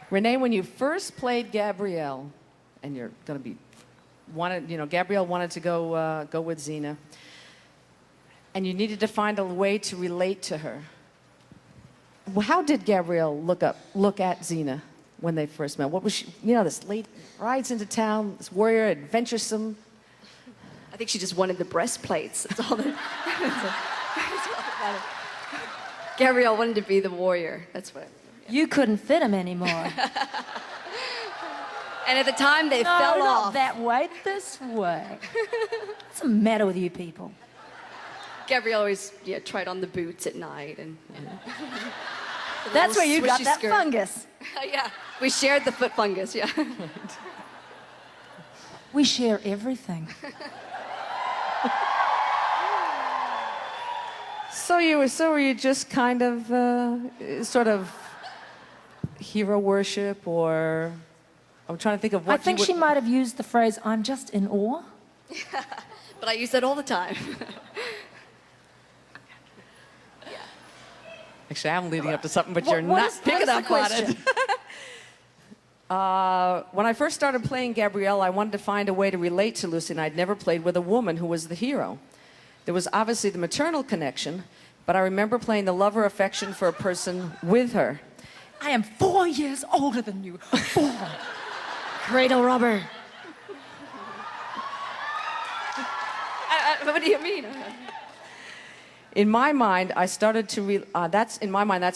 Renee, when you first played Gabrielle, and you're going to be Gabrielle wanted to go with Xena, and you needed to find a way to relate to her. How did Gabrielle look at Xena when they first met? What was she? This lady rides into town, this warrior, adventuresome. I think she just wanted the breastplates. That's all that. That's all that mattered. Gabrielle wanted to be the warrior. That's what. Yeah. You couldn't fit him anymore. And at the time, they fell No, not off. that way, this way. What's the matter with you people? Gabrielle always tried on the boots at night. And That's where you got swishy that skirt. fungus. Yeah, we shared the foot fungus, yeah. We share everything. So were you just kind of sort of hero worship, or I'm trying to think of what I think she might have used the phrase, "I'm just in awe." But I use that all the time. Actually, I'm leading up to something, but you're what not is picking the up on question? it. When I first started playing Gabrielle, I wanted to find a way to relate to Lucy, and I'd never played with a woman who was the hero. There was obviously the maternal connection, but I remember playing the lover affection for a person with her. I am 4 years older than you. 4. Cradle robber. What do you mean? In my mind, that's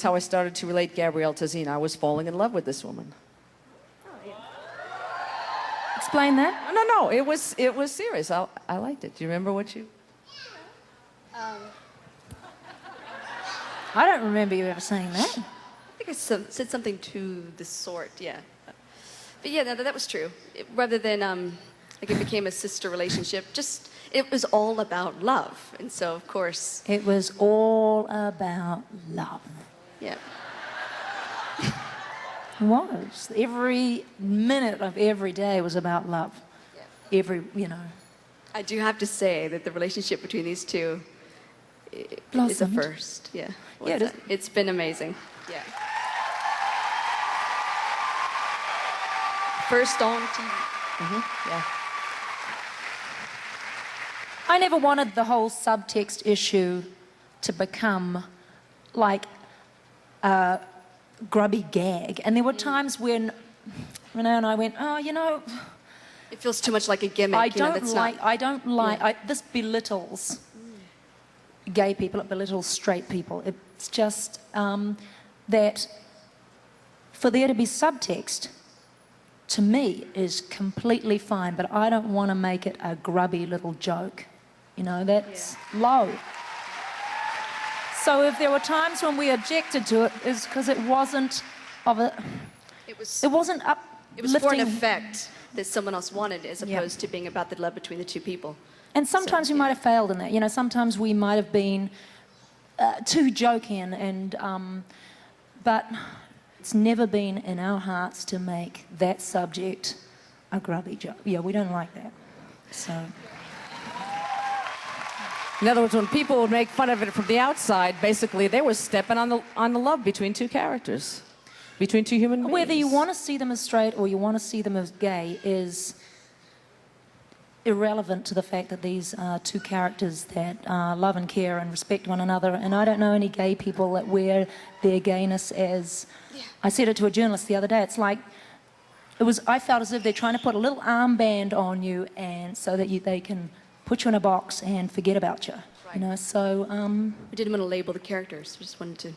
how I started to relate Gabrielle to Xena. I was falling in love with this woman. Explain that. No, it was serious. I liked it. Do you remember what you? I don't remember you ever saying that. I think I said something to the sort, yeah. But yeah, that was true. Rather than, it became a sister relationship, it was all about love. And so, of course... It was all about love. Yeah. It was. Every minute of every day was about love. Yeah. I do have to say that the relationship between these two is a first. Yeah. It's been amazing. Yeah. First on TV. Mm-hmm. Yeah. I never wanted the whole subtext issue to become like a grubby gag. And there were times when Renee and I went, it feels too much like a gimmick. This belittles gay people, it belittles straight people. It's just that for there to be subtext, to me, is completely fine, but I don't want to make it a grubby little joke. That's low. So if there were times when we objected to it, it's because it wasn't It wasn't uplifting. It was for an effect that someone else wanted, as opposed to being about the love between the two people. And sometimes we might have failed in that. Sometimes we might have been too joking, but it's never been in our hearts to make that subject a grubby joke. Yeah, we don't like that. So. In other words, when people would make fun of it from the outside, basically they were stepping on the love between two characters, between two human beings. Whether you want to see them as straight or you want to see them as gay is irrelevant to the fact that these are two characters that love and care and respect one another. And I don't know any gay people that wear their gayness as... Yeah. I said it to a journalist the other day. It's like... I felt as if they're trying to put a little armband on you and so that they can put you in a box and forget about you. Right. So... We didn't want to label the characters. We just wanted to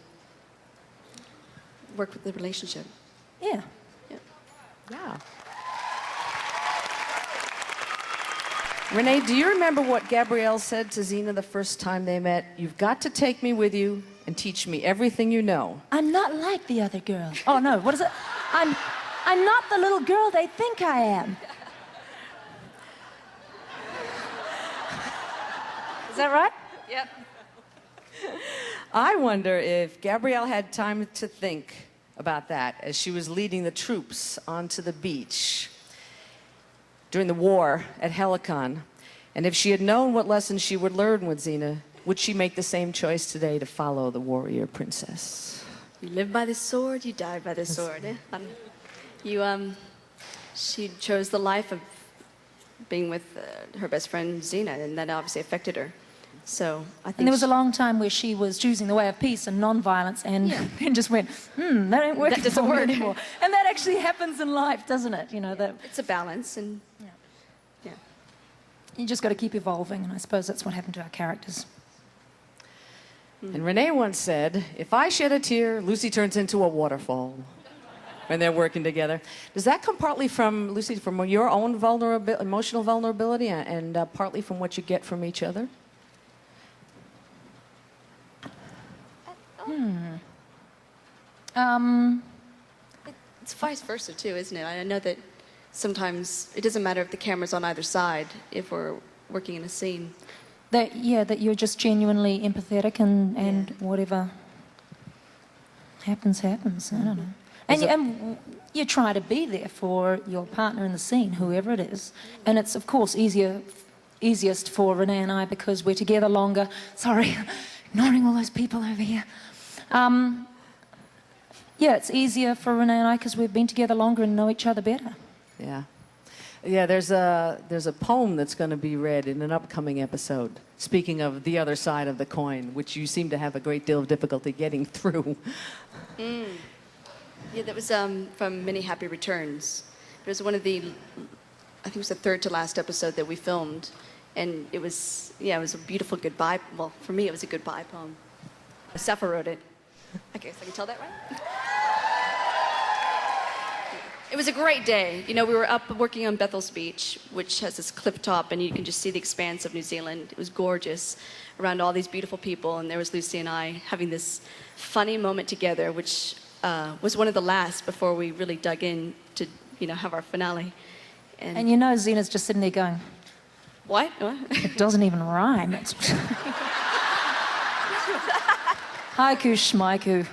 work with the relationship. Yeah. Yeah. Renee, do you remember what Gabrielle said to Xena the first time they met? You've got to take me with you and teach me everything you know. I'm not like the other girls. Oh, no, what is it? I'm not the little girl they think I am. Is that right? Yep. I wonder if Gabrielle had time to think about that as she was leading the troops onto the beach during the war at Helicon. And if she had known what lessons she would learn with Xena, would she make the same choice today to follow the warrior princess? You live by the sword, you die by the sword. She chose the life of being with her best friend Xena, and that obviously affected her. So I think. And there was a long time where she was choosing the way of peace and non-violence, and then just went, that ain't working That doesn't for me work anymore. And that actually happens in life, doesn't it? You know, that It's a balance, and you just got to keep evolving, and I suppose that's what happened to our characters. And Renee once said, if I shed a tear, Lucy turns into a waterfall when they're working together. Does that come partly from, Lucy, from your own emotional vulnerability and partly from what you get from each other? it's vice versa too, isn't it? I know that sometimes it doesn't matter if the camera's on either side if we're working in a scene. That you're just genuinely empathetic, and whatever happens, happens. I don't know. And you try to be there for your partner in the scene, whoever it is. And it's, of course, easiest for Renee and I because we're together longer. Sorry, ignoring all those people over here. It's easier for Renee and I because we've been together longer and know each other better. Yeah. Yeah, there's a poem that's going to be read in an upcoming episode, speaking of the other side of the coin, which you seem to have a great deal of difficulty getting through. Yeah, that was from Many Happy Returns. It was one of the, I think it was the third to last episode that we filmed. And it was a beautiful goodbye. Well, for me, it was a goodbye poem. Sappho wrote it. I guess I can tell that right? It was a great day. You know, we were up working on Bethel's Beach, which has this cliff top, and you can just see the expanse of New Zealand. It was gorgeous around all these beautiful people, and there was Lucy and I having this funny moment together, which was one of the last before we really dug in to, have our finale. And you know Xena's just sitting there going, What? it doesn't even rhyme. Haiku schmaiku.